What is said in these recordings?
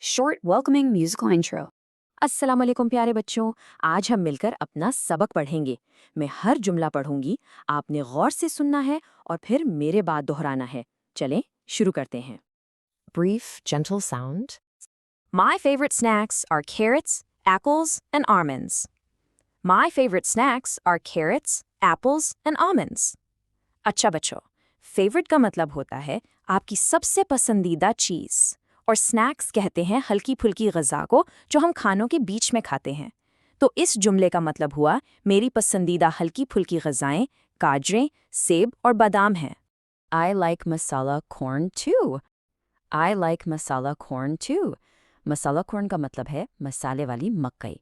short, welcoming musical intro. अस्सलाम वालेकुम प्यारे बच्चों। आज हम मिलकर अपना सबक पढ़ेंगे। मैं हर जुमला पढ़ूंगी, आपने गौर से सुनना है और फिर मेरे बाद दोहराना है। चलें शुरू करते हैं। Brief, gentle sound. My favorite snacks are carrots, apples, and almonds. My favorite snacks are carrots, apples, and almonds. अच्छा बच्चों, फेवरेट का मतलब होता है आपकी सबसे पसंदीदा चीज़, और स्नैक्स कहते हैं हल्की फुल्की ग़िज़ा को जो हम खानों के बीच में खाते हैं। तो इस जुमले का मतलब हुआ मेरी पसंदीदा हल्की फुल्की ग़िज़ाएं गाजरें, सेब और बादाम हैं। I like masala corn too. I like masala corn too. Masala corn का मतलब है मसाले वाली मकई।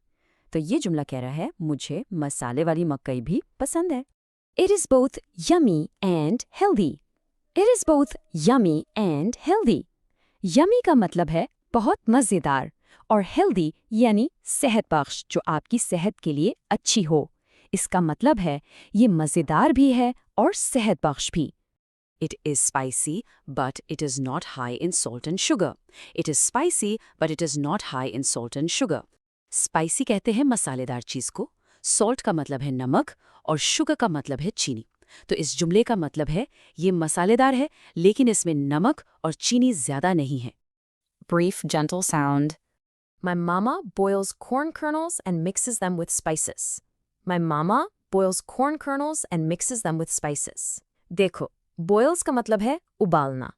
तो ये जुमला कह रहा है मुझे मसाले वाली मकई भी पसंद है। It is both yummy and healthy. It is both yummy and healthy. Yummy का मतलब है बहुत मज़ेदार और healthy यानी सेहत बख्श, जो आपकी सेहत के लिए अच्छी हो। इसका मतलब है ये मज़ेदार भी है और सेहत बख्श भी। It is spicy, but it is not high in salt and sugar. It is spicy, but it is not high in salt and sugar. Spicy कहते हैं मसालेदार चीज़ को, salt का मतलब है नमक और sugar का मतलब है चीनी। तो इस जुमले का मतलब है ये मसालेदार है लेकिन इसमें नमक और चीनी ज़्यादा नहीं है। Brief, gentle sound. My mama boils corn kernels and mixes them with spices. My mama boils corn kernels and mixes them with spices. देखो, boils का मतलब है उबालना,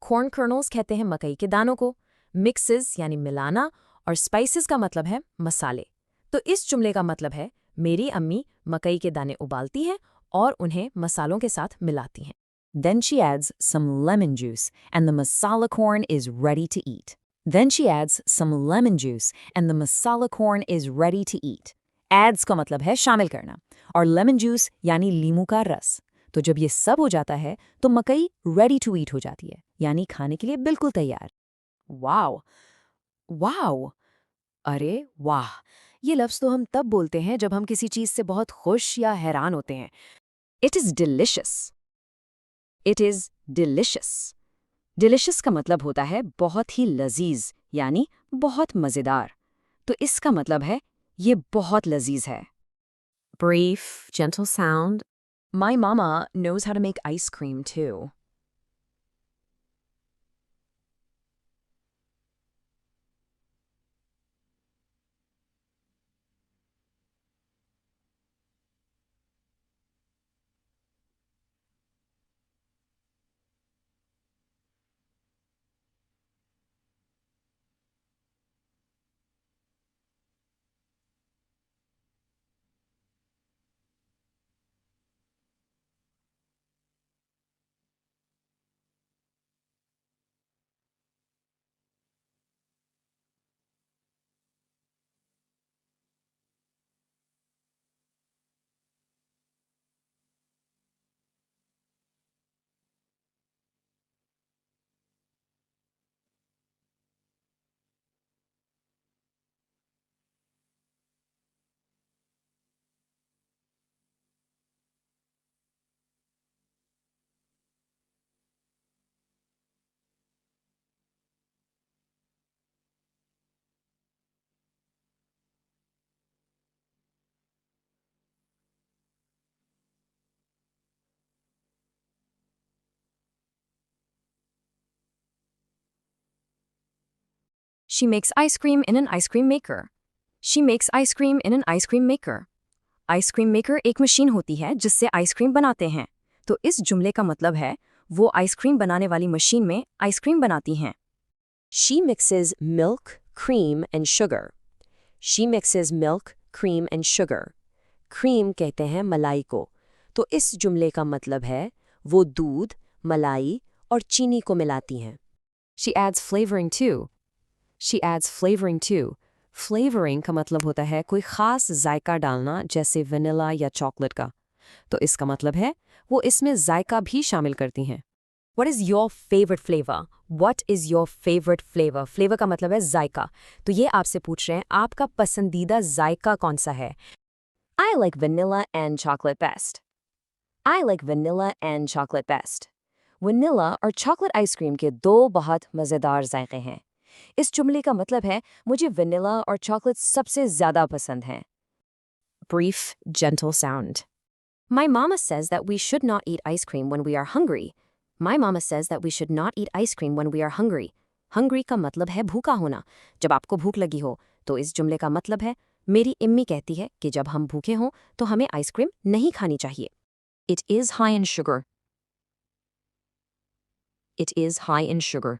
corn kernels कहते हैं मकई के दानों को, mixes यानी मिलाना, और spices का मतलब है मसाले। तो इस जुमले का मतलब है मेरी अम्मी मकई के दाने उबालती हैं और उन्हें मसालों के साथ मिलाती हैं। Then she adds some lemon juice, and the masala corn is ready to eat. Then she adds some lemon juice, and the masala corn is ready to eat. Adds का मतलब है शामिल करना, और lemon juice यानी लीमू का रस। तो जब ये सब हो जाता है तो मकई ready to eat हो जाती है, यानी खाने के लिए बिल्कुल तैयार। वाओ, वाओ, अरे वाह! ये लफ्ज़ तो हम तब बोलते हैं जब हम किसी चीज़ से बहुत खुश या हैरान होते हैं। It is delicious. It is delicious. Delicious का मतलब होता है बहुत ही लजीज, यानी बहुत मज़ेदार। तो इसका मतलब है ये बहुत लजीज है। Brief, gentle sound. My mama knows how to make ice cream too. She makes ice cream in an ice cream maker. She makes ice cream in an ice cream maker. Ice cream maker एक machine होती है जिससे ice cream बनाते हैं। तो इस जुमले का मतलब है वो आइसक्रीम बनाने वाली मशीन में आइसक्रीम बनाती हैं। She mixes milk, cream and sugar. She mixes milk, cream and sugar. Cream कहते हैं मलाई को। तो इस जुमले का मतलब है वो दूध, मलाई और चीनी को मिलाती हैं। She adds flavoring too. She adds flavoring too. Flavoring का मतलब होता है कोई ख़ास जायका डालना, जैसे वनीला या चॉकलेट का। तो इसका मतलब है वो इसमें जायका भी शामिल करती हैं। What is your favorite flavor? What is your favorite flavor? Flavor का मतलब है जायका। तो ये आपसे पूछ रहे हैं आपका पसंदीदा जायका कौन सा है? I like vanilla and chocolate best. I like vanilla and chocolate best. Vanilla और chocolate आइसक्रीम के दो बहुत मज़ेदार जायके हैं। इस जुमले का मतलब है मुझे वनीला और चॉकलेट सबसे ज़्यादा पसंद हैं। Brief, gentle sound. My mama says that we should not eat ice cream when we are hungry. My mama says that we should not eat ice cream when we are hungry. Hungry का मतलब है भूखा होना। जब आपको भूख लगी हो तो इस जुमले का मतलब है मेरी इम्मी कहती है कि जब हम भूखे हों तो हमें आइसक्रीम नहीं खानी चाहिए। It is high in sugar. It is high in sugar.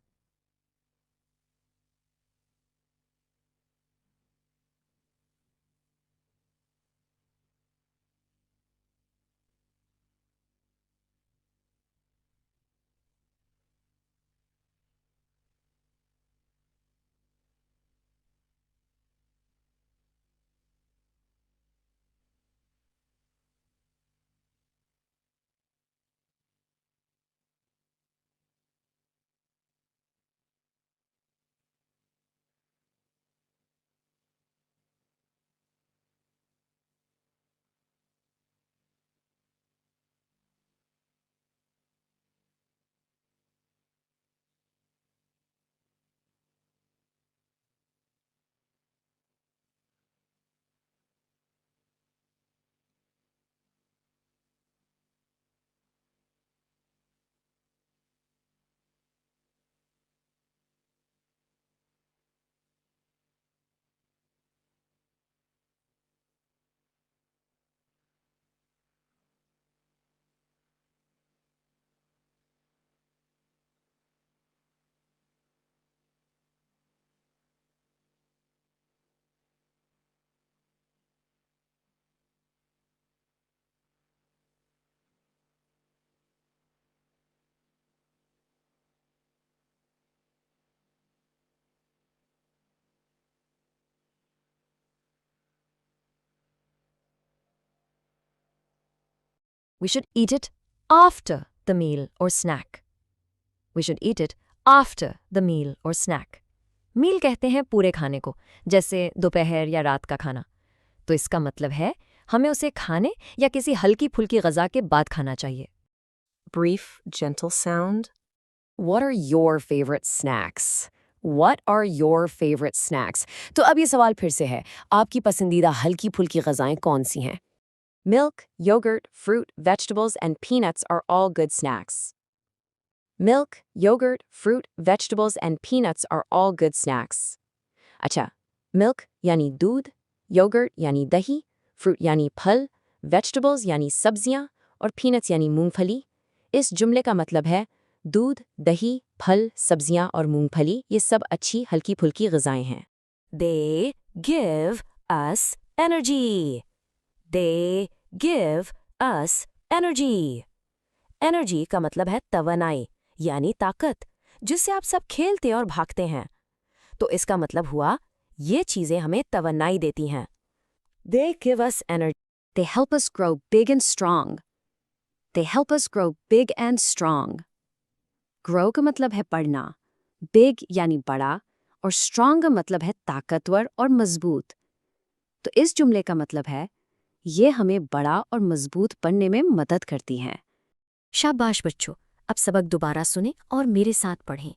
We should eat it after the meal or snack. We should eat it after the meal or snack. मील कहते हैं पूरे खाने को, जैसे दोपहर या रात का खाना। तो इसका मतलब है हमें उसे खाने या किसी हल्की फुल्की ग़ज़ा के बाद खाना चाहिए। Brief, gentle sound. What are your favorite snacks? What are your favorite snacks? तो अब ये सवाल फिर से है, आपकी पसंदीदा हल्की फुल्की ग़ज़ाएं कौन सी हैं? Milk, yogurt, fruit, vegetables, and peanuts are all good snacks. Milk, yogurt, fruit, vegetables, and peanuts are all good snacks. अच्छा, milk यानी दूध, yogurt यानी दही, fruit यानी फल, vegetables यानी सब्जियां और peanuts यानी मूंगफली। इस जुमले का मतलब है दूध, दही, फल, सब्जियां और मूंगफली ये सब अच्छी हल्की फुल्की ग़ज़ाएं हैं। They give us energy. They give us energy. Energy का मतलब है तवानाई यानी ताकत, जिससे आप सब खेलते और भागते हैं। तो इसका मतलब हुआ ये चीजें हमें तवानाई देती हैं। They give us energy. They help us grow big and strong. They help us grow big and strong. Grow का मतलब है बढ़ना, big यानी बड़ा और strong का मतलब है ताकतवर और मजबूत। तो इस जुमले का मतलब है ये हमें बड़ा और मजबूत बनने में मदद करती हैं। शाबाश बच्चों, अब सबक दोबारा सुनें और मेरे साथ पढ़ें।